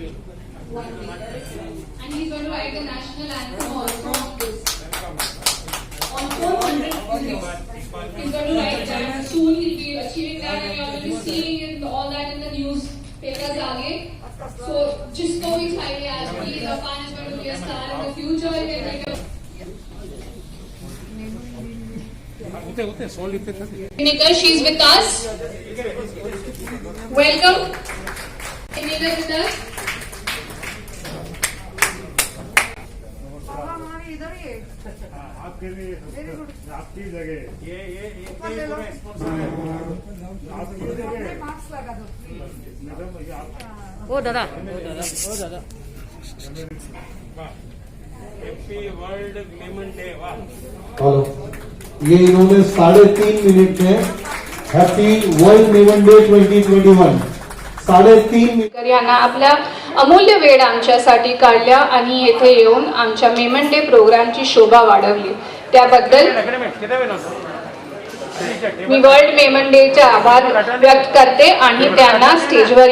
And he's going to write the national anthem also on this. On 400 units. He's going to write that. Soon he'll be achieving that, and you're going to be seeing it, all that in the newspapers आगे. So जिसको भी चाहिए आज भी, Irfan is going to be a star in the future. She is with us. Welcome. Vinegar with us. आपके लिए आपकी जगह ये वो दादा हैप्पी वर्ल्ड वीमेन डे। वाह, ये इन्होंने 3.5 मिनिट में happy world women day 2021 3.5 minute यांना आपल्या अमूल्य वेळ आमच्यासाठी काढल्या आणि येथे येऊन आमच्या मेमन डे प्रोग्रामची शोभा वाढवली, त्याबद्दल मी वर्ल्ड मेमन डेचे आभार व्यक्त करते आणि त्यांना स्टेजवर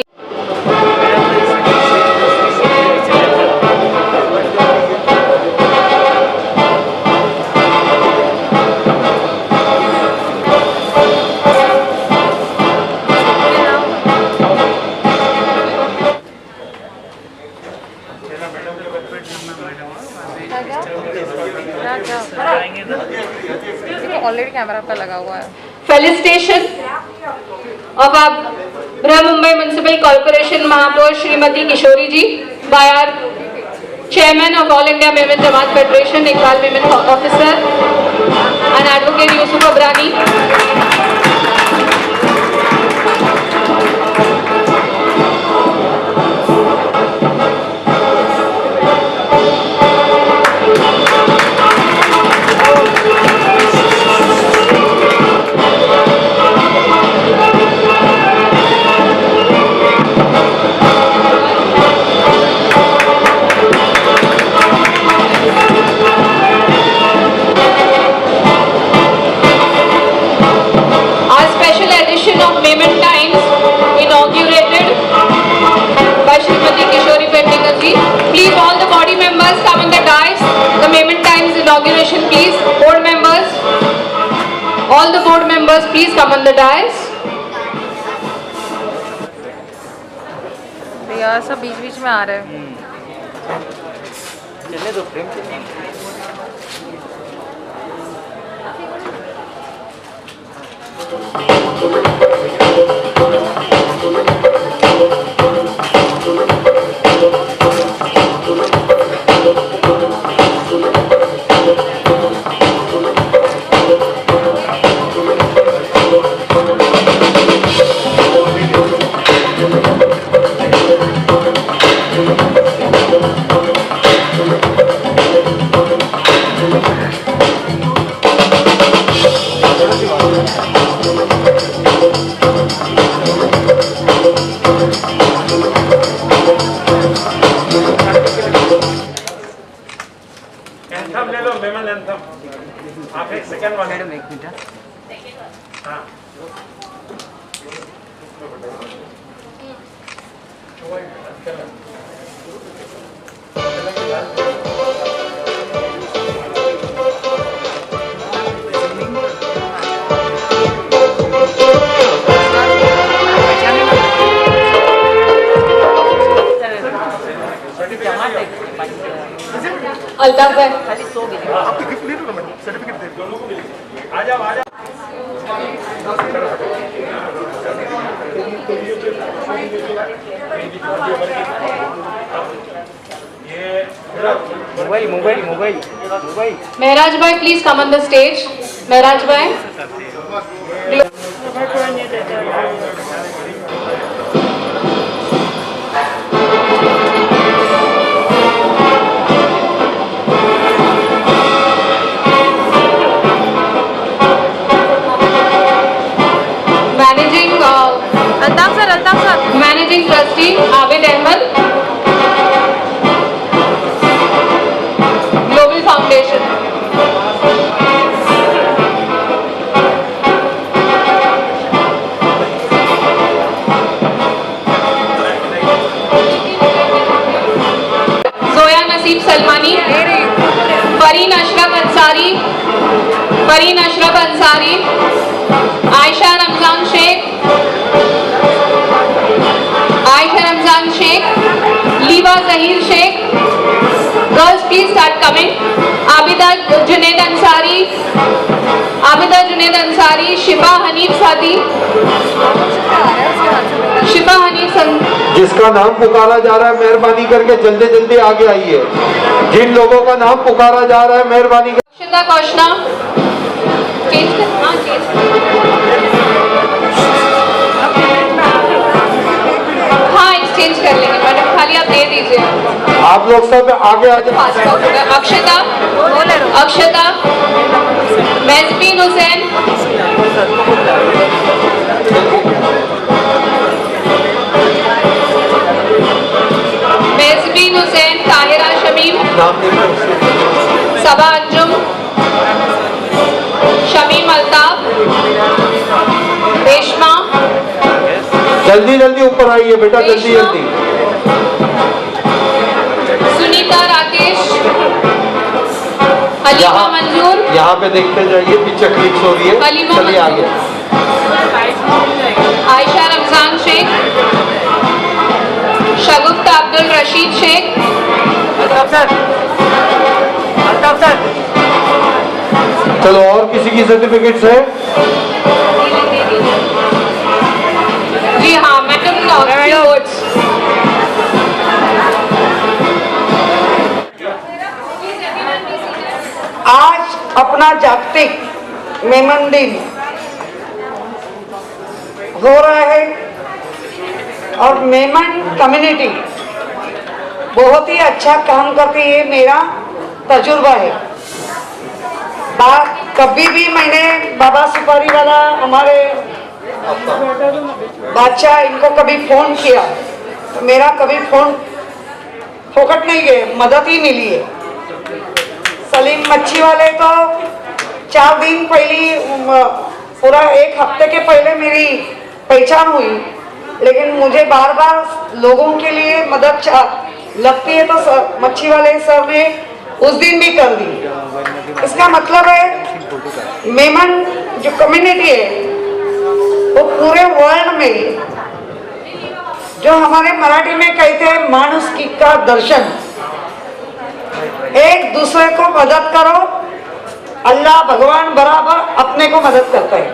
ऑलरेडी कैमरा पे लगा हुआ है। Felicitation of Mumbai municipal corporation महापौर Shrimati Kishori ji by our chairman of all India Memon Jamaat federation, Iqbal Memon officer and advocate Yusuf Abrani. Please, all the body members come in the dais. The Memon Times inauguration, please. Board members, all the board members, please come on the dais. यार सब बीच बीच में आ रहे हैं। चलने दो frame चलने। Anthem ले लो, Memon anthem. आप एक सेकंड वाले मैडम एक मिनट। हाँ, अल्ताफ भाई खाली 100 मिली। आपकी गिफ्ट ले लो ना मैडम, सर्टिफिकेट दे दोनों को मिलेगी। आ जाओ आ जाओ। ये mobile mobile mobile mobile. Mehraj भाई, please come on the stage. Mehraj भाई, managing trustee Abid Ahmed, global foundation. Fareen Ashraf Ansari, Ayesha Ramzan Shaikh, Liwa Zaheer Shaikh. Girls, please start coming. Abida Junaid Ansari, Shifa Hanif सादी, जिसका नाम पुकारा जा रहा है मेहरबानी करके जल्दी जल्दी आगे आइए. जिन लोगों का नाम पुकारा जा रहा है मेहरबानी अक्षता कौशना. हाँ एक्सचेंज कर लेंगे मैडम, खाली आप दे दीजिए. आप लोग सब आगे आ जाए. अक्षता, मेजबीन हुसैन, ताहिरा शमीम, सबा अंजुम, शमीम अल्ताफ, रेशमा. जल्दी जल्दी ऊपर आइए बेटा, जल्दी जल्दी. सुनीता राकेश, हलीमा मंजूर, यहाँ पे देखते जाइए, पीछे क्लिक्स हो रही है. हलीमा चलिए आगे. आयशा रमजान शेख, शगुफ्ता अब्दुल रशीद शेख, चलो और किसी की सर्टिफिकेट्स है? जी हाँ मैडम. आज अपना जागतिक मेमन दिन हो रहा है और मेमन कम्युनिटी बहुत ही अच्छा काम करती है. मेरा तजुर्बा है. कभी भी मैंने बाबा सुपारी वाला हमारे बादशाह इनको कभी फोन किया तो मेरा कभी फोन फोकट नहीं गए, मदद ही मिली है. सलीम मच्छी वाले तो 4 दिन पहले, पूरा 1 हफ्ते के पहले मेरी पहचान हुई, लेकिन मुझे बार बार लोगों के लिए मदद लगती है तो मच्छी वाले सर ने उस दिन भी कर दी. इसका मतलब है मेमन जो कम्युनिटी है वो पूरे वर्ल्ड में, जो हमारे मराठी में कहते हैं मानुषकी का दर्शन, एक दूसरे को मदद करो. अल्लाह भगवान बराबर अपने को मदद करता है.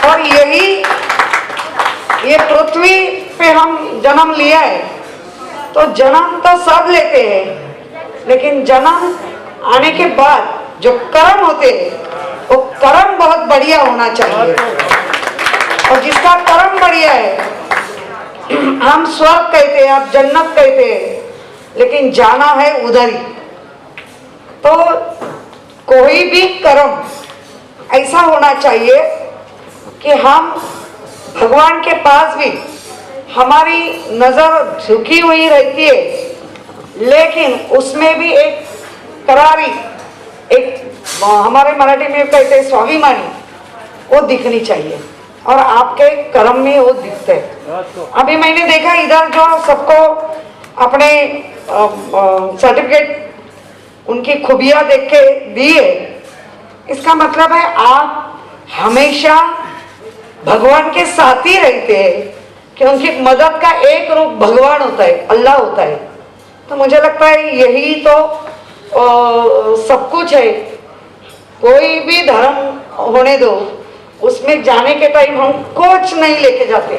और ये पृथ्वी पे हम जन्म लिया है तो जन्म तो सब लेते हैं, लेकिन जन्म आने के बाद जो कर्म होते हैं वो कर्म बहुत बढ़िया होना चाहिए. और जिसका कर्म बढ़िया है, हम स्वर्ग कहते हैं, आप जन्नत कहते हैं, लेकिन जाना है उधर ही. तो कोई भी कर्म ऐसा होना चाहिए कि हम भगवान के पास भी हमारी नजर झुकी हुई रहती है, लेकिन उसमें भी एक करारी, एक हमारे मराठी में कहते हैं स्वाभिमानी, वो दिखनी चाहिए. और आपके कर्म में वो दिखते हैं. अभी मैंने देखा इधर जो सबको अपने सर्टिफिकेट उनकी खूबियां देख के दिए, इसका मतलब है आप हमेशा भगवान के साथ ही रहते हैं, कि उनकी मदद का एक रूप भगवान होता है, अल्लाह होता है. तो मुझे लगता है यही तो सब कुछ है. कोई भी धर्म होने दो, उसमें जाने के टाइम हम कुछ नहीं लेके जाते,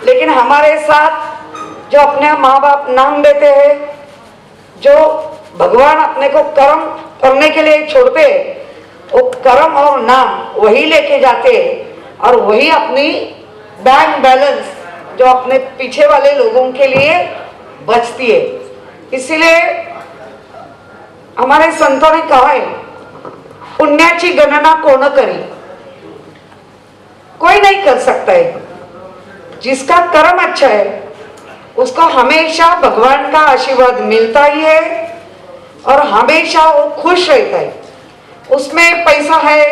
लेकिन हमारे साथ जो अपने माँ बाप नाम देते हैं, जो भगवान अपने को कर्म करने के लिए छोड़ते हैं, वो कर्म और नाम वही लेके जाते हैं. और वही अपनी बैंक बैलेंस जो अपने पीछे वाले लोगों के लिए बचती है. इसीलिए हमारे संतों ने कहा है, पुण्याची गणना कोण करी, कोई नहीं कर सकता है. जिसका कर्म अच्छा है उसको हमेशा भगवान का आशीर्वाद मिलता ही है और हमेशा वो खुश रहता है. उसमें पैसा है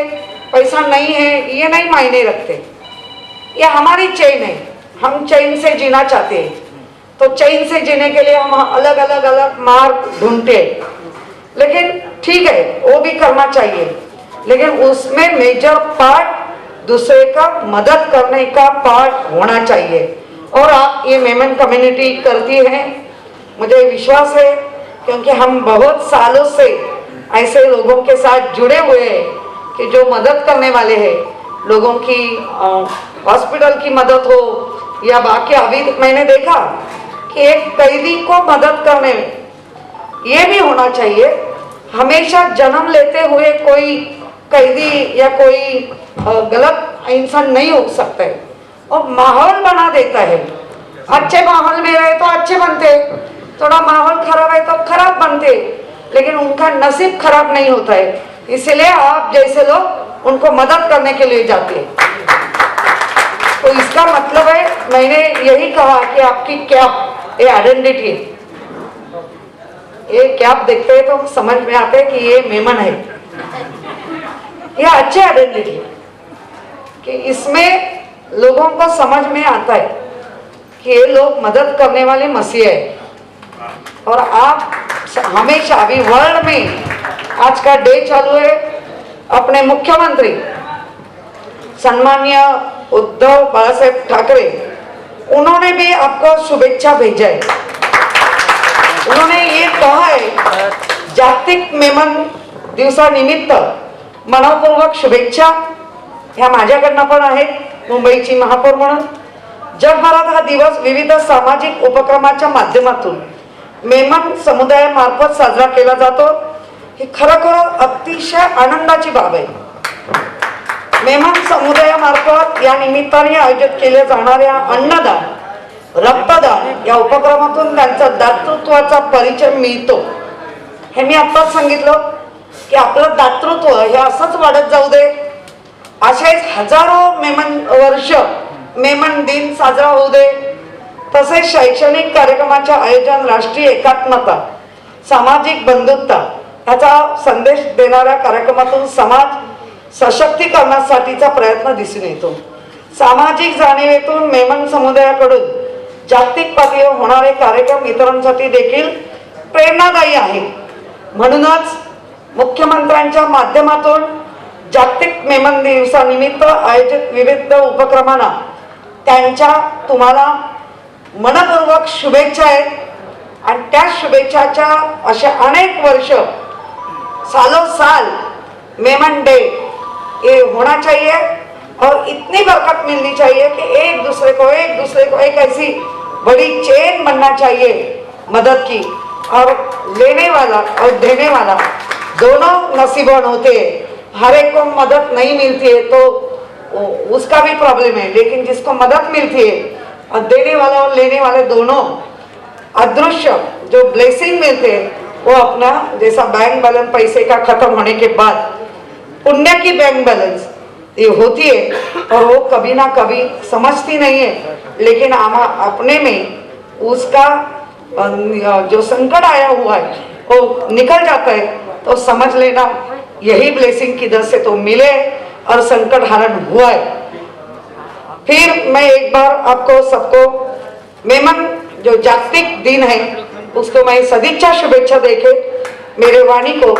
पैसा नहीं है ये नहीं मायने रखते. ये हमारी चैन है, हम चैन से जीना चाहते हैं, तो चैन से जीने के लिए हम अलग अलग मार्ग ढूंढते हैं. लेकिन ठीक है, वो भी करना चाहिए, लेकिन उसमें मेजर पार्ट दूसरे का मदद करने का पार्ट होना चाहिए। और आप ये मेमन कम्युनिटी करती है, मुझे विश्वास है, क्योंकि हम बहुत सालों से ऐसे लोगों के साथ जुड़े हुए हैं कि जो मदद करने वाले हैं, लोगों की हॉस्पिटल की मदद हो या बाकी। अभी मैंने देखा कि एक कैदी को मदद करने में ये भी होना चाहिए, हमेशा जन्म लेते हुए कोई कैदी या कोई गलत इंसान नहीं हो सकता है, और माहौल बना देता है। अच्छे माहौल में रहे तो अच्छे बनते, थोड़ा माहौल खराब है तो खराब बनते, लेकिन उनका नसीब खराब नहीं होता है। इसलिए आप जैसे लोग उनको मदद करने के लिए जाते हैं। तो इसका मतलब है, मैंने यही कहा कि आपकी कैप ये आइडेंटिटी, ये कैप देखते हैं तो समझ में आता है कि ये मेमन है। ये अच्छी आइडेंटिटी कि इसमें लोगों को समझ में आता है कि ये लोग मदद करने वाले मसीह है। और आप हमेशा, अभी वर्ल्ड में आज का डे चालू है, अपने मुख्यमंत्री सम्माननीय उद्धव बाळासाहेब ठाकरे, उन्होंने भी आपको शुभेच्छा भेजा है। उन्होंने ये कहा है, जागतिक मेमन दिवसानिमित्त मनपूर्वक शुभेच्छा ह्या माझ्याकडनं पण आहेत मुंबईची महापौर म्हणून। जगभरात हा दिवस विविध सामाजिक उपक्रमाच्या माध्यमातून मेमन समुदायामार्फत साजरा केला जातो। ही खरोखर अतिशय आनंदाची बाब आहे। मेमन समुदायामार्फत या निमित्ताने आयोजित केल्या जाणाऱ्या अन्नदान, रक्तदान या उपक्रमातून त्यांचा दातृत्वाचा परिचय मिळतो। हे मी आत्ताच सांगितलं की आपलं दातृत्व हे असंच वाढत जाऊ दे, असेच हजारो मेमन वर्ष मेमन दिन साजरा होऊ दे। तसेच शैक्षणिक कार्यक्रमाचे आयोजन, राष्ट्रीय एकात्मता, सामाजिक बंधुत्व याचा संदेश देणाऱ्या कार्यक्रमातून समाज सशक्तीकरणासाठीचा प्रयत्न दिसून येतो। सामाजिक जाणीवेतून मेमन समुदायाकडून जागतिक पातळीवर होणारे कार्यक्रम इतरांसाठी देखील प्रेरणादायी आहे। म्हणूनच मुख्यमंत्र्यांच्या माध्यमातून जागतिक मेमन दिवसानिमित्त आयोजित विविध उपक्रमांना त्यांच्या तुम्हाला मनपूर्वक शुभेच्छा आहेत। आणि त्या शुभेच्छाच्या अशा अनेक वर्ष, सालों साल मेमन डे ये होना चाहिए और इतनी बरकत मिलनी चाहिए कि एक दूसरे को एक ऐसी बड़ी चेन बनना चाहिए मदद की, और लेने वाला और देने वाला दोनों नसीबवान होते हैं। हर एक को मदद नहीं मिलती है तो उसका भी प्रॉब्लम है, लेकिन जिसको मदद मिलती है और देने वाला और लेने वाले दोनों अदृश्य जो ब्लेसिंग मिलते हैं, वो अपना जैसा बैंक बैलेंस पैसे का खत्म होने के बाद पुण्य की बैंक बैलेंस ये होती है, और वो कभी ना कभी समझती नहीं है, लेकिन अपने में उसका जो संकट आया हुआ है वो निकल जाता है। तो समझ लेना यही ब्लेसिंग किधर से तो मिले और संकट हरण हुआ है। फिर मैं एक बार आपको सबको मेमन जो जागतिक दिन है उसको मैं सदिच्छा शुभेच्छा देके मेरे वाणी को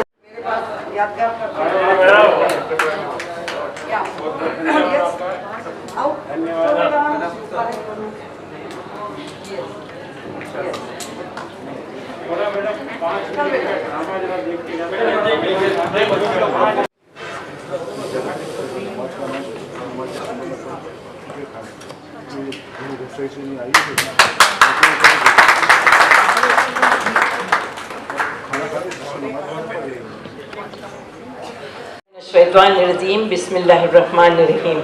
शैतानिर्रजीम बिस्मिल्लाहिर्रहमानिर्रहीम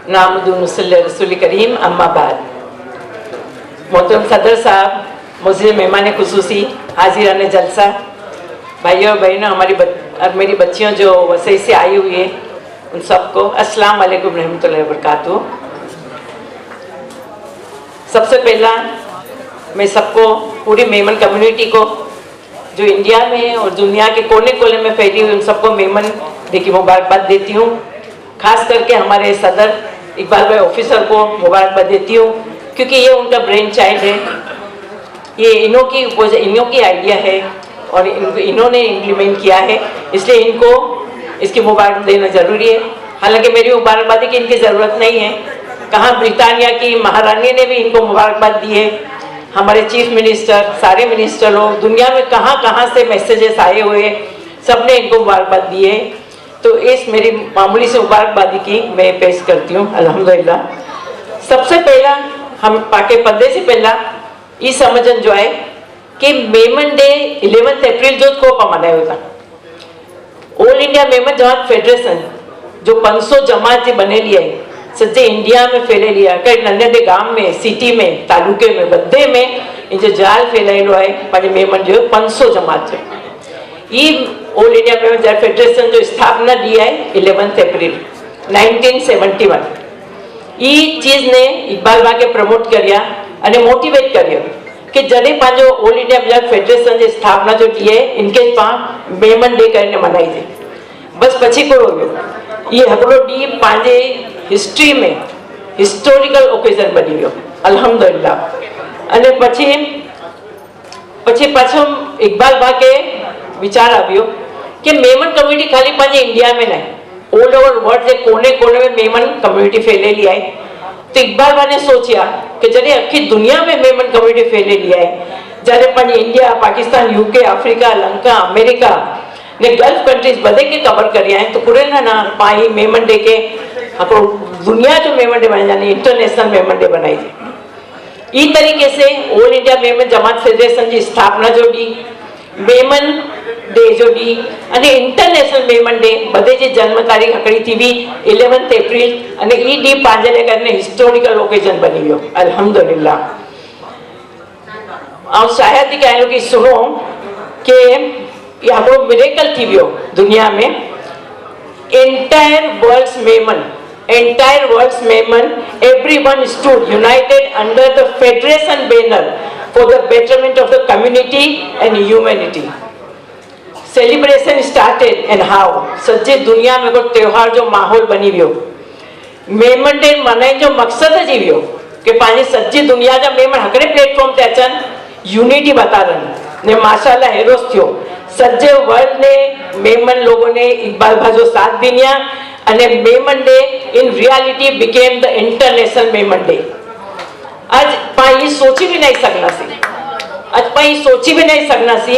नामुदुन्नुसल्ली रसूल करीम अम्मा बाद। मोहतरम सदर साहब, मुझे मेहमान खुसूसी, हाजिरान जलसा, भाइयों बहनों, मेरी बच्चियों जो वसई से आई हुई है, उन सबको अस्सलाम वालेकुम रहमतुल्लाहि व बरकातुहू। सबसे पहला मैं सबको, पूरी मेमन कम्युनिटी को जो इंडिया में और दुनिया के कोने कोने में फैली हुई, उन सबको मेमन डे की मुबारकबाद देती हूँ। खास करके हमारे सदर इकबाल भाई ऑफिसर को मुबारकबाद देती हूँ, क्योंकि ये उनका ब्रेन चाइल्ड है, ये इन्हों की आइडिया है और इन्होंने इम्प्लीमेंट किया है, इसलिए इनको इसकी मुबारक देना जरूरी है। हालांकि मेरी मुबारकबादी की इनकी ज़रूरत नहीं है, कहाँ ब्रिटानिया की महारानी ने भी इनको मुबारकबाद दी है, हमारे चीफ मिनिस्टर, सारे मिनिस्टर लोग, दुनिया में कहाँ कहाँ से मैसेजेस आए हुए, सबने इनको मुबारकबाद दी है। तो इस मेरी मामूली से मुबारकबादी की मैं पेश करती हूँ अल्हम्दुलिल्लाह। सबसे पहला हम पाके पर्दे से पहला ये समझन जो है कि मेमन डे 11 एप्रिल जो को मनाया था। ऑल इंडिया मेमन जमात फेडरेशन जो 500 जमात जी बनेली है सज्जे इंडिया में फैलेली है, कई नन्हे गांव में, सिटी में, तालुके में, बधे में इन जो जाल फैलायेलो है पंहिंजे मेमन जो 500 जमात जो ये ऑल इंडिया मेमन जमात फेडरेशन जो स्थापना दी है 11 एप्रिल 1971। ये चीज ने इकबाल बा के प्रमोट करिया અને મોટિવેટ કર્યો કે જડે પાંજો ઓલ ઇન્ડિયા મેમન फेडरेशन જે સ્થાપના जो की है इनके मेमन डे કરીને मनाई थी। बस પછી को हो ये हकड़ो डी पांजे हिस्ट्री में हिस्टोरिकल ओकेजन बनी गयो अल्हम्दुलिल्लाह। અને પછી પાછો इकबाल बा के विचार આવ્યો कि मेमन कम्युनिटी खाली पांजे इंडिया में नहीं, ऑल ओवर वर्ल्ड के कोने कोने में मेमन कम्युनिटी फैलेली है। तो इकबाल बा ने सोचा कि जॾहिं अखी दुनिया में मेमन कम्युनिटी फैलेली है, जॾहिं पंहिंजे India, Pakistan, UK, Africa, Lanka, America ने गल्फ कंट्रीज बधे के कवर करिया है, तो कुरे ना पाई मेमन डे के हिकिड़ो दुनिया जो मेमन डे बनाई, इंटरनेशनल मेमन डे बनाई थी। ई तरीके से ऑल इंडिया मेमन जमात फेडरेशन की स्थापना जो डी मेमन डे जो डी अने इंटरनेशनल मेमन डे बधे जी जन्म तारीख हकड़ी थी भी 11 एप्रिल अने ई डी पांजे ले करने हिस्टोरिकल ओकेजन बनी गयो अल्हम्दुलिल्लाह। और शायद ही कह लो कि सुनो कि ये हकड़ो मिरेकल थी वियो दुनिया में। Entire world's Memon everyone stood united under the federation banner for the betterment of the community and humanity. Celebration started and how सज्जे दुनिया में को त्योहार जो माहौल बनी वियो। मेमन डे मनाइण जो मकसद जी वियो कि पांजी सज्जी दुनिया जा मेमन हकड़े प्लेटफॉर्म ते अचन, यूनिटी बतारन ने माशाल्लाह हेरोस थियो। सज्जे वर्ल्ड ने मेमन लोगों ने इकबाल भा जो साथ दिनिया अने Memon day in reality became the international Memon day. आज पाई सोची भी नहीं सकना सी, आज पाई सोची भी नहीं सकना सी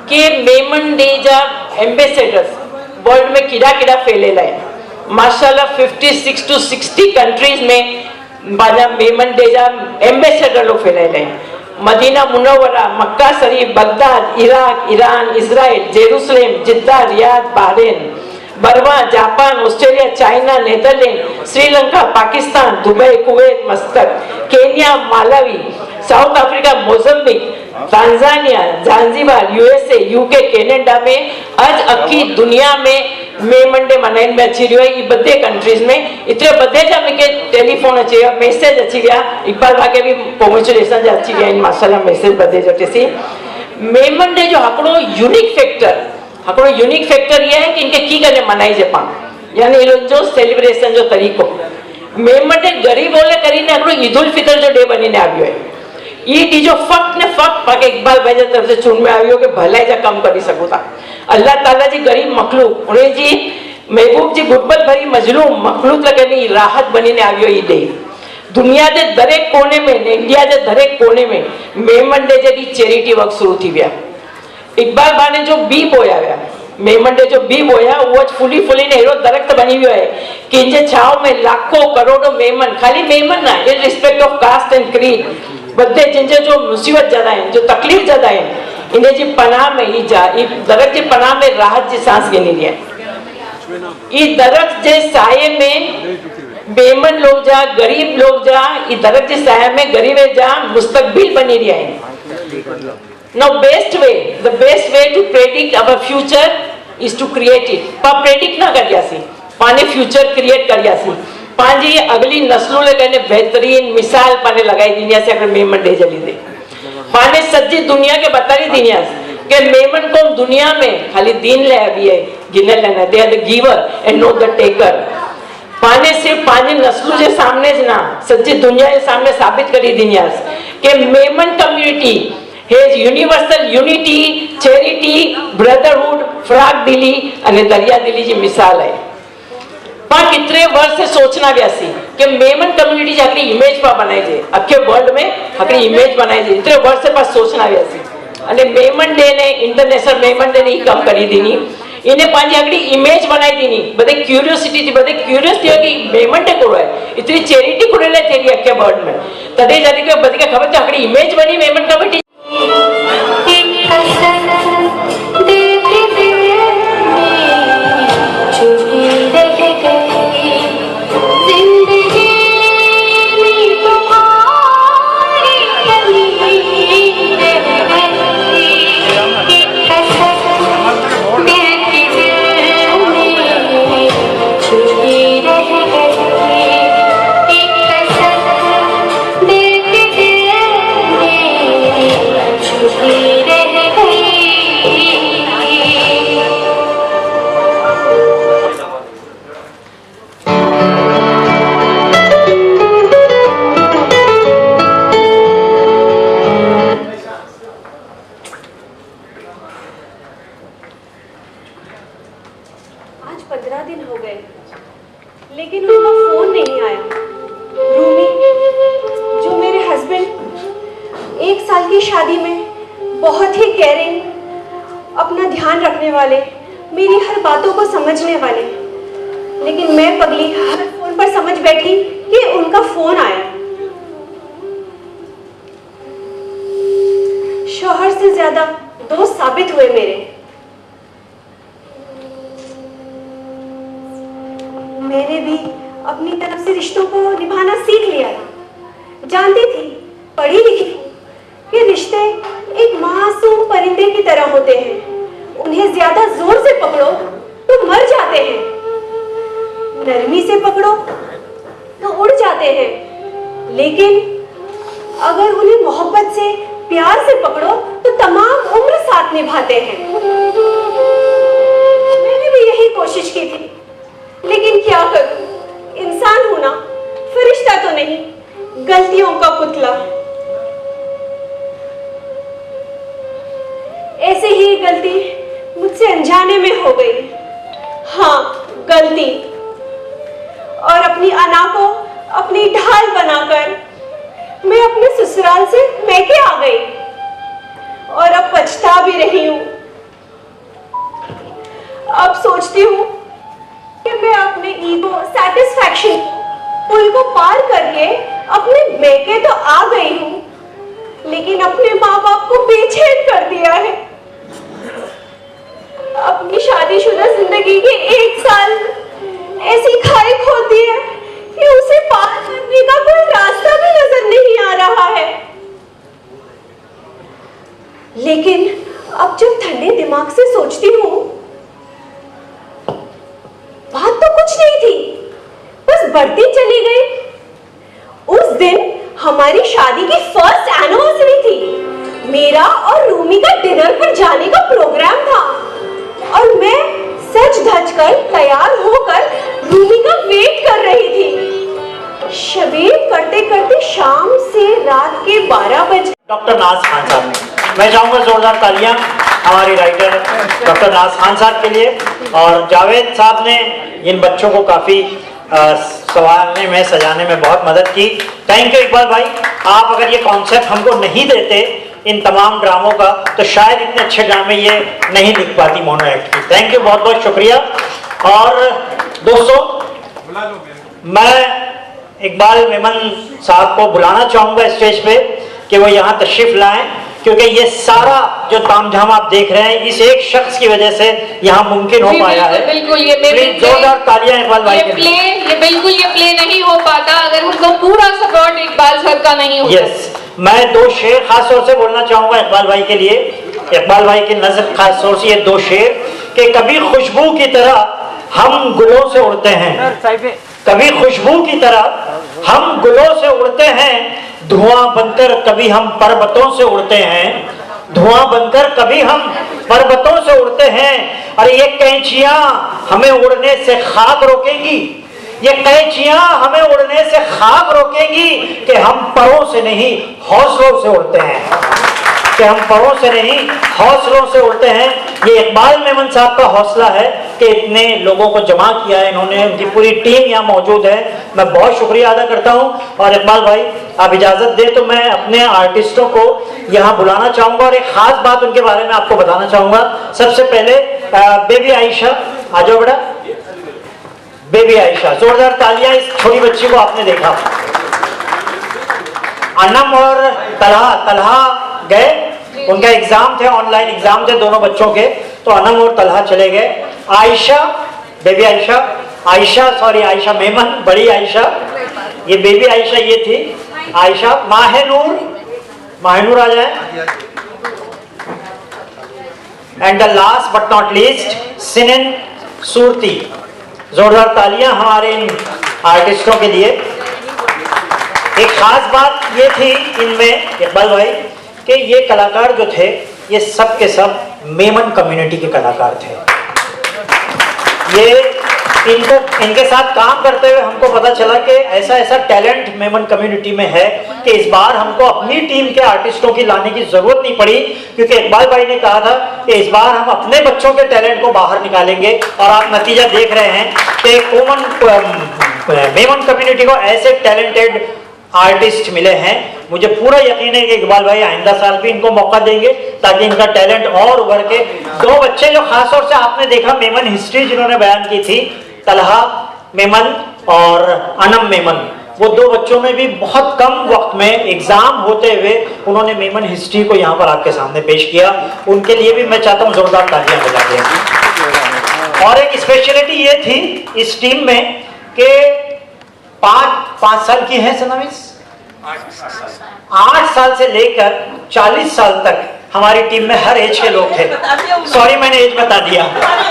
कि मेमन डे जा एम्बेसडर्स वर्ल्ड में किड़ा किड़ा फैलेला है। माशाल्लाह 56 to 60 कंट्रीज में बाजा मेमन डे जा एम्बेसडर लोग फैलेले हैं। Madina Munawwara, Mecca Sharif, Baghdad, Iraq, Iran, Israel, Jerusalem, Jeddah, Riyadh, Bahrain, Burma, Japan, Australia, China, Netherland, Sri Lanka, Pakistan, Dubai, Kuwait, Muscat, Kenya, Malawi, South Africa, Mozambique, Tanzania, Zanzibar, USA, UK, Canada में आज अखी दुनिया में Memon day मनाइन में अची रही है। ये बधे कंट्रीज में इतने बधे जब के टेलीफोन अची विया, मैसेज अची विया, इकबाल भागे भी कॉन्ग्रेचुलेशन अची विया इन माशाल्लाह मैसेज बधे जटे सी। मेमन डे जो हकड़ो यूनिक फैक्टर ये है कि इनके की करने मनाई जे पाण, यानी इन लोग जो सेलिब्रेशन जो तरीको मेमन डे गरीब ओले करीने हकड़ो ईद उल फितर जो डे बनीने आव्यो है। ये डी जो फक्त ने फक्त पाके इकबाल भाई जी तरफ से चुन में आव्यो के भलाई जा कम करी सको था। अल्लाह ताला जी गरीब मखलूक उन्हें जी महबूब जी गुर्बत भरी मजलूम मखलूक लगनी राहत बनीने आव्यो ई डे। दुनिया के दरेक कोने में, इंडिया के दरेक कोने में मेमन डे जड़ी चैरिटी वर्क शुरू थी विया। इकबाल बा ने जो बी बोया विया, मेमन डे जो बी बोया वो फूली ने हेरो दरख्त बनी वियो है कि इनजे छाव में लाखों करोड़ों मेमन, खाली मेमन ना in respect of caste and creed बदे जिनजे जो मुसीबत ज्यादा है, जो तकलीफ ज्यादा है, इन्हें जी पनाह में ही जा दरख्त जी पनाह में राहत जी सांस गिनी दिया। ये दरख्त जे साये में बेमन लोग जा, गरीब लोग जा, ये दरख्त जे साये में गरीब जा मुस्तकबिल बनी रहा है। Now the best way to predict our future is to create it. पा predict ना करिया सी, पाने future create करिया सी, पांजी अगली नस्लों ले कहने बेहतरीन मिसाल पाने लगाई दुनिया से अगर मेमन डे जली दे, पाने सच्ची दुनिया के बतारी दुनिया के मेमन को दुनिया में खाली दीन ले अभी है गिने लेना, they are the giver and not the taker। पाने सिर्फ पांजी नस्लों के सामने ना सच्ची दुनिया के सामने साबित करी दुनिया के Memon community has universal unity charity brotherhood ફ્રાક દિલી અને દરિયા દિલી जी मिसाल है। पर कितने वर्ष से सोचना व्यासी कि मेमन कम्युनिटी अपनी इमेज पर बनाई जाए, अखे वर्ल्ड में अपनी इमेज बनाई जाए, इतने वर्ष से पास सोचना व्यासी अने मेमन डे ने इंटरनेशनल मेमन डे ने ही कम करी दीनी इन्हें पांच आगड़ी इमेज बनाई दीनी बदे क्यूरियोसिटी थी बदे क्यूरियस थी कि मेमन डे कोड़ो है इतनी चैरिटी कोड़ेले थी अखे वर्ल्ड में तदे जाती के बदे का खबर थी आगड़ी इमेज बनी मेमन कम्युनिटी आज 15 दिन हो गए लेकिन उनका फोन नहीं आया। रूमी जो मेरे हस्बैंड 1 साल की शादी में बहुत ही केयरिंग, अपना ध्यान रखने वाले, मेरी हर बातों को समझने वाले, लेकिन मैं पगली हर फोन पर समझ बैठी कि उनका फोन आया। शौहर से ज्यादा दोस्त साबित हुए मेरे। मैंने भी अपनी तरफ से रिश्तों को निभाना सीख लिया था। जानती थी, पढ़ी लिखी कि रिश्ते एक मासूम परिंदे की तरह होते हैं, उन्हें ज्यादा जोर से पकड़ो तो मर जाते हैं, नरमी से पकड़ो तो उड़ जाते हैं, लेकिन अगर उन्हें मोहब्बत से प्यार से पकड़ो तो तमाम उम्र साथ निभाते हैं। मैंने भी यही कोशिश की थी, लेकिन क्या करूं, इंसान हूं ना, फरिश्ता तो नहीं, गलतियों का पुतला। ऐसे ही गलती मुझसे अनजाने में हो गई। हाँ, गलती। और अपनी अना को अपनी ढाल बनाकर मैं अपने ससुराल से मैके आ गई और अब पछता भी रही हूं। अब सोचती हूं कि मैं अपने ईगो सैटिस्फैक्शन पुल को पार करके अपने मैके तो आ गई हूं, लेकिन अपने माँ बाप को बेचैन कर दिया है। अपनी शादीशुदा जिंदगी के 1 साल ऐसी खाई खोती है कि उसे पार करने का कोई रास्ता भी नजर नहीं आ रहा है। लेकिन अब जब ठंडे दिमाग से सोचती हूँ, बात तो कुछ नहीं थी, बस बढ़ती चली गई। उस दिन हमारी शादी की फर्स्ट एनिवर्सरी थी। मेरा और रूमी का डिनर पर जाने का प्रोग्राम था और मैं सज धज कर तैयार होकर रूमी का वेट कर रही थी। शबीर करते करते शाम से रात के 12 बजे डॉक्टर नाज खान साहब ने, मैं चाहूँगा जोरदार तालियां हमारी राइटर डॉक्टर नाज खान साहब के लिए। और जावेद साहब ने इन बच्चों को काफ़ी संवारने में, सजाने में बहुत मदद की। थैंक यू इकबाल भाई, आप अगर ये कॉन्सेप्ट हमको नहीं देते इन तमाम ड्रामों का तो शायद इतने अच्छे ड्रामे ये नहीं लिख पाती मोनो एक्ट की। थैंक यू, बहुत बहुत शुक्रिया। और दोस्तों, मैं इकबाल मेमन साहब को बुलाना चाहूँगा स्टेज पे कि वो यहाँ तशरीफ लाएं, क्योंकि ये सारा जो तामझाम आप देख रहे हैं इस एक शख्स की वजह से यहाँ मुमकिन हो पाया है। बिल्कुल, ये जोरदार तालियां इकबाल भाई के लिए। ये प्ले नहीं हो पाता अगर उनको पूरा सपोर्ट इकबाल सर का नहीं होता। यस, मैं 2 शेर खास तौर से बोलना चाहूंगा इकबाल भाई के लिए। इकबाल भाई की नजर खास तौर से ये 2 शेर कि कभी खुशबू की तरह हम गुलों से उड़ते हैं, कभी खुशबू की तरह हम गुलों से उड़ते हैं, धुआं बनकर कभी हम पर्वतों से उड़ते हैं, धुआं बनकर कभी हम पर्वतों से उड़ते हैं। और ये कैंचियां हमें उड़ने से खाक रोकेंगी, ये कैंचियां हमें उड़ने से खाक रोकेंगी कि हम परों से नहीं हौसलों से उड़ते हैं। कि हम परों से नहीं हौसलों से उड़ते हैं। ये इकबाल मेमन साहब का हौसला है कि इतने लोगों को जमा किया है इन्होंने, उनकी पूरी टीम यहाँ मौजूद है। मैं बहुत शुक्रिया अदा करता हूँ। और इकबाल भाई आप इजाज़त दें तो मैं अपने आर्टिस्टों को यहाँ बुलाना चाहूँगा और एक ख़ास बात उनके बारे में आपको बताना चाहूँगा। सबसे पहले बेबी आयशा, आ जाओ बेटा। बेबी आयशा, जोरदार तालियां इस छोटी बच्ची को आपने देखा। अनम और तलहा गए, उनका एग्जाम थे, ऑनलाइन एग्जाम थे दोनों बच्चों के, तो अनम और तलहा चले गए। आयशा, बेबी आयशा, आयशा मेमन, बड़ी आयशा, ये बेबी आयशा ये थी आयशा। माहनूर आ जाए। And the last but not least Sinan Surti. जोरदार तालियां हमारे इन आर्टिस्टों के लिए। एक खास बात ये थी इनमें इकबाल भाई कि ये कलाकार जो थे ये सब के सब मेमन कम्युनिटी के कलाकार थे। ये इनके साथ काम करते हुए हमको पता चला कि ऐसा टैलेंट मेमन कम्युनिटी में है कि इस बार हमको अपनी टीम के आर्टिस्टों की लाने की जरूरत नहीं पड़ी, क्योंकि इकबाल भाई ने कहा था कि इस बार हम अपने बच्चों के टैलेंट को बाहर निकालेंगे। और आप नतीजा देख रहे हैं कि मेमन कम्युनिटी को ऐसे टैलेंटेड आर्टिस्ट मिले हैं। मुझे पूरा यकीन है कि इकबाल भाई आइंदा साल भी इनको मौका देंगे ताकि इनका टैलेंट और उभर के। दो बच्चे जो खासतौर से आपने देखा मेमन हिस्ट्री जिन्होंने बयान की थी, तलहा मेमन और अनम मेमन, वो दो बच्चों में भी बहुत कम वक्त में एग्जाम होते हुए उन्होंने मेमन हिस्ट्री को यहाँ पर आपके सामने पेश किया। उनके लिए भी मैं चाहता हूँ जोरदार तालियां बजा दें। और एक स्पेशलिटी ये थी इस टीम में कि 5 साल की है सनामिस, 8 साल से लेकर 40 साल तक हमारी टीम में हर एज के लोग थे। सॉरी मैंने एज बता दिया।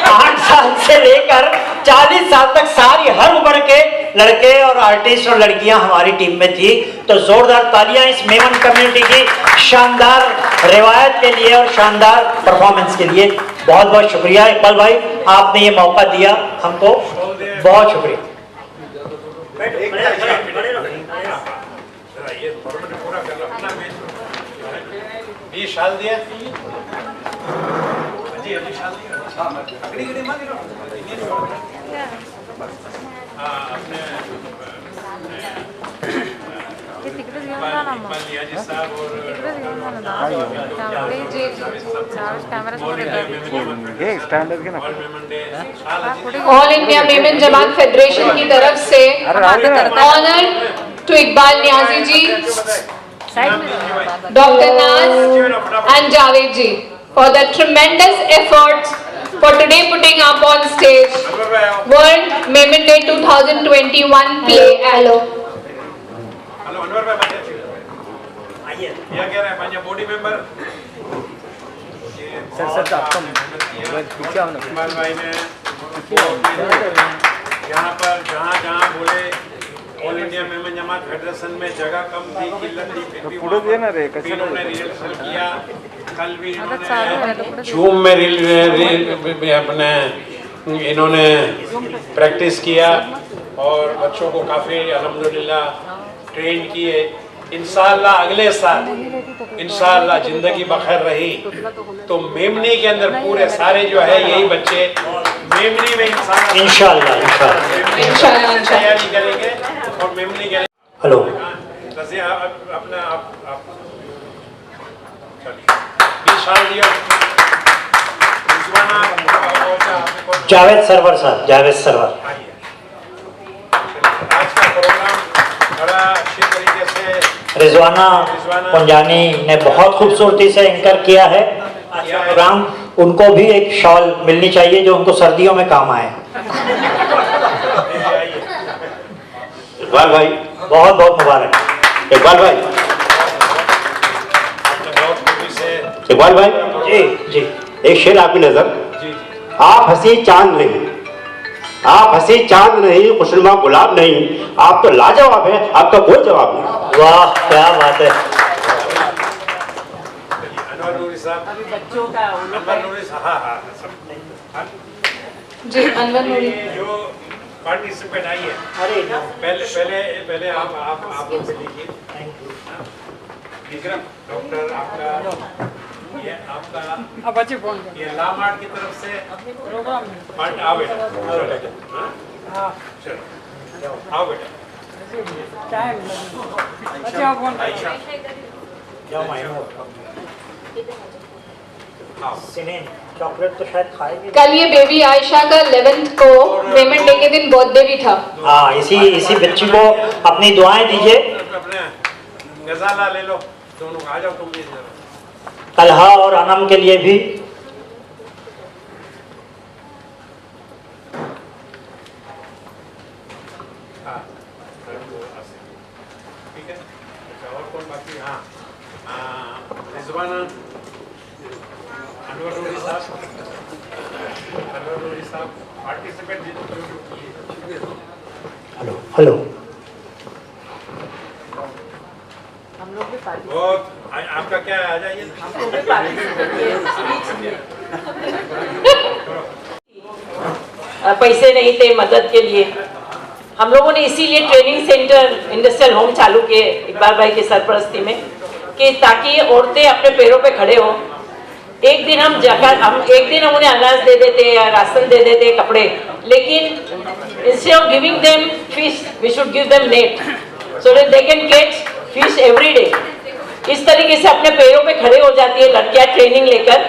8 साल से लेकर 40 साल तक सारी हर उम्र के लड़के और आर्टिस्ट और लड़कियां हमारी टीम में थी। तो जोरदार तालियां इस मेमन कम्युनिटी की शानदार रिवायत के लिए और शानदार परफॉर्मेंस के लिए। बहुत बहुत शुक्रिया इकबाल भाई, आपने ये मौका दिया हमको, बहुत शुक्रिया। शाल दिया ऑल इंडिया मेमन जमात फेडरेशन की तरफ से honour to Iqbal Niazi ji, Dr. Naz and Javed ji for the tremendous efforts for today putting up on stage World Memen Day 2021 play. Hello. Anwar भाई आइए। क्या कह रहे हैं पंजाब बॉडी मेंबर सर आपको पीछे आओ ना। इकबाल भाई ने यहाँ पर जहाँ बोले ऑल इंडिया मेमन जमात फेडरेशन में जगह कम थी, किल्लत थी, फिर भी इन्होंने रिहर्सल किया। कल भी इन्होंने जूम में अपने इन्होंने प्रैक्टिस किया और बच्चों को काफ़ी अल्हम्दुलिल्लाह ट्रेन किए। इंशाअल्लाह अगले साल इंशाअल्लाह जिंदगी बखैर रही तो मेमनी के अंदर पूरे सारे जो है यही बच्चे मेमनी में इंशाअल्लाह तैयारी करेंगे और मेमनी के। हेलो अपना आप जावेद सरवर साहब, जावेद सरवर। आज का प्रोग्राम बड़ा अच्छी तरीके से रिजवाना पंजानी ने बहुत खूबसूरती से एंकर किया है आज का प्रोग्राम। उनको भी एक शॉल मिलनी चाहिए जो उनको सर्दियों में काम आए। इकबाल भाई बहुत बहुत मुबारक। इकबाल भाई, इकबाल भाई जी जी, एक शेर आपकी नजर। आप हंसी चांद नहीं, आप हंसी चांद नहीं, खुशनुमा गुलाब नहीं, आप तो लाजवाब है, आपका कोई जवाब नहीं। वाह क्या बात है। अनवर नूरी साहब, बच्चों का अनवर नूरी साहब, जी अनवर नूरी जो पार्टिसिपेट आई है। अरे पहले आप लोग लिखिए। विक्रम डॉक्टर आपका ये आपका बच्चे फोन ये लामार्ट की तरफ से प्रोग्राम फंड आओ बेटा हाँ चलो आओ बेटा चॉकलेट तो शायद खाएगी। कल ये बेबी आयशा का 11th को पेमेंट डे के दिन बर्थडे भी था। हाँ, इसी बच्ची को अपनी दुआएं दीजिए। अपने गजाला ले लो दोनों आ जाओ तुम भी तलहा और अनम के लिए भी ठीक है। अच्छा और कौन बाकी हाँ रिजवाना अनवर नूरी साहब पार्टिसिपेट हेलो और आपका क्या है आ जाइए पैसे नहीं थे मदद के लिए। हम लोगों ने इसीलिए ट्रेनिंग सेंटर इंडस्ट्रियल होम चालू किए इकबाल भाई की सरपरस्ती में कि ताकि औरतें अपने पैरों पे खड़े हो। एक दिन हम उन्हें अनाज दे देते या राशन दे देते कपड़े, लेकिन instead of giving them fish we should give them net so that they can catch fish every day. इस तरीके से अपने पैरों पे खड़े हो जाती है लड़कियां ट्रेनिंग लेकर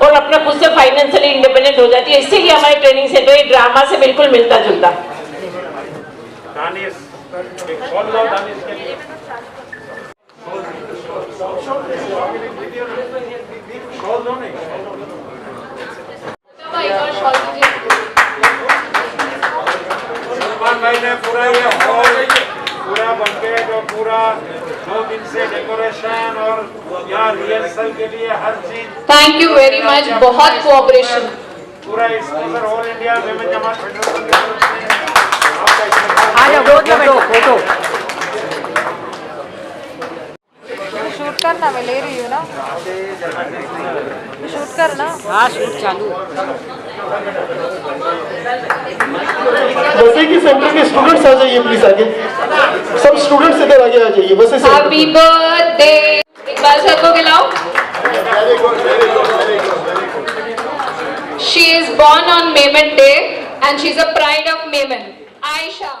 और अपना खुद से फाइनेंशियली इंडिपेंडेंट हो जाती है। इसीलिए हमारे ट्रेनिंग सेंटर ये ड्रामा से बिल्कुल मिलता जुलता। दानिश एक कॉल लो दानिश के लिए कॉल लो नहीं सलमान भाई ने पूरा ये हॉल पूरा बंकेट और पूरा 2 दिन से डेकोरेशन और यहाँ रिहर्सल के लिए हर चीज। थैंक यू वेरी मच, बहुत कोऑपरेशन। पूरा स्पॉन्सर ऑल इंडिया विमेन जमात फेडरेशन की तरफ से फोटो शूट करना, मैं ले रही हूँ ना, शूट करना। हाँ शूट चालू। जैसे कि सेंटर के स्टूडेंट्स आ जाइए प्लीज आगे, सब स्टूडेंट्स इधर आगे आ जाइए बस। हैप्पी बर्थडे इकबाल सर को खिलाओ। She is born on Memon Day and she is a pride of Memon. Aisha.